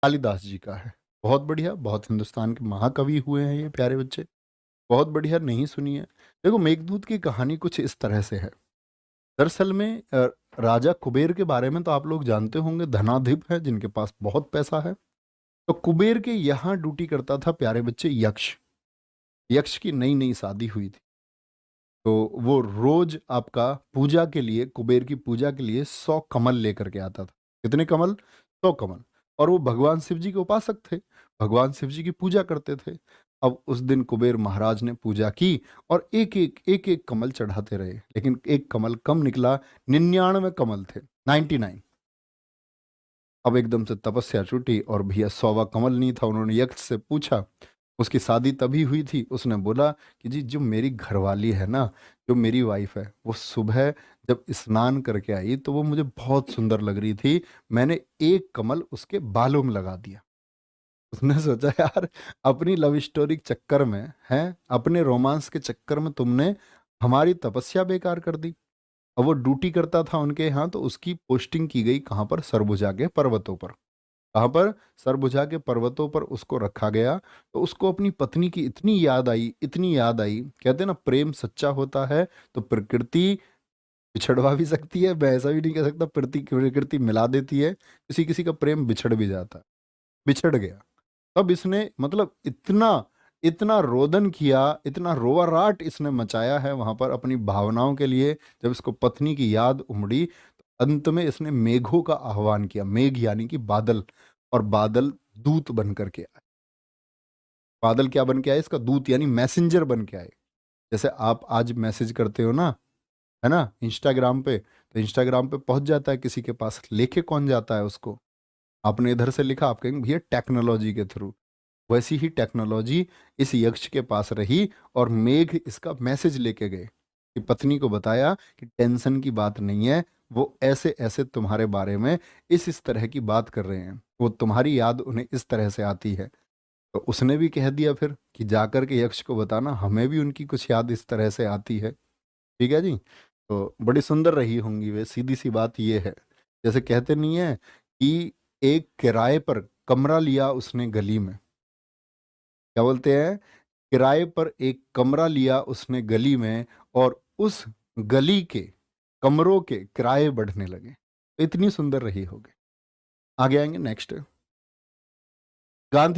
कालिदास जी का है। बहुत बढ़िया, बहुत हिंदुस्तान के महाकवि हुए हैं ये प्यारे बच्चे। बहुत बढ़िया, नहीं सुनी है। देखो मेघदूत की कहानी कुछ इस तरह से है। दरअसल में राजा कुबेर के बारे में तो आप लोग जानते होंगे, धनाधिप है जिनके पास बहुत पैसा है। तो कुबेर के यहाँ ड्यूटी करता था प्यारे बच्चे यक्ष। यक्ष की नई नई शादी हुई थी। तो वो रोज आपका पूजा के लिए, कुबेर की पूजा के लिए 100 कमल लेकर के आता था। कितने कमल? 100 कमल। और वो भगवान शिव जी के उपासक थे, भगवान शिव जी की पूजा करते थे। अब उस दिन कुबेर महाराज ने पूजा की और एक एक कमल चढ़ाते रहे, लेकिन एक कमल कम निकला। 99 कमल थे, 99। अब एकदम से तपस्या छूटी और भैया 100वां कमल नहीं था। उन्होंने यक्ष से पूछा, उसकी शादी तभी हुई थी। उसने बोला कि जी जो मेरी घरवाली है ना, जो मेरी वाइफ है, वो सुबह जब स्नान करके आई तो वो मुझे बहुत सुंदर लग रही थी। मैंने एक कमल उसके बालों में लगा दिया। उसने सोचा यार, अपनी लव स्टोरी के चक्कर में है, अपने रोमांस के चक्कर में तुमने हमारी तपस्या बेकार कर दी। अब वो ड्यूटी करता था उनके यहाँ, तो उसकी पोस्टिंग की गई कहाँ पर? सरभुजा के पर्वतों पर। कहाँ पर? सरभुजा के पर्वतों पर उसको रखा गया। तो उसको अपनी पत्नी की इतनी याद आई, इतनी याद आई। कहते हैं ना, प्रेम सच्चा होता है तो प्रकृति बिछड़वा भी सकती है। मैं ऐसा भी नहीं कह सकता प्रकृति मिला देती है। किसी किसी का प्रेम बिछड़ भी जाता है। बिछड़ गया। तब इसने मतलब इतना इतना रोदन किया, इतना रोवाराट इसने मचाया है वहां पर अपनी भावनाओं के लिए। जब इसको पत्नी की याद उमड़ी तो अंत में इसने मेघों का आह्वान किया। मेघ यानी कि बादल। और बादल दूत बन करके आए। बादल क्या बन के आए? इसका दूत यानी मैसेंजर बन के आए। जैसे आप आज मैसेज करते हो ना, है ना, इंस्टाग्राम पे, तो इंस्टाग्राम पे पहुंच जाता है किसी के पास, लेके कौन जाता है उसको? आपने इधर से लिखा, आप कहेंगे भैया टेक्नोलॉजी के थ्रू। वैसी ही टेक्नोलॉजी इस यक्ष के पास रही और मेघ इसका मैसेज लेके गए कि पत्नी को बताया कि टेंशन की बात नहीं है, वो ऐसे ऐसे तुम्हारे बारे में इस तरह की बात कर रहे हैं, वो तुम्हारी याद उन्हें इस तरह से आती है। तो उसने भी कह दिया फिर कि जाकर के यक्ष को बताना, हमें भी उनकी कुछ याद इस तरह से आती है। ठीक है जी। तो बड़ी सुंदर रही होंगी वे। सीधी सी बात ये है, जैसे कहते नहीं है कि एक किराए पर कमरा लिया उसने गली में। क्या बोलते हैं? किराए पर एक कमरा लिया उसने गली में, और उस गली के कमरों के किराए बढ़ने लगे। इतनी सुंदर रही होगी। आगे आएंगे नेक्स्ट। गांधी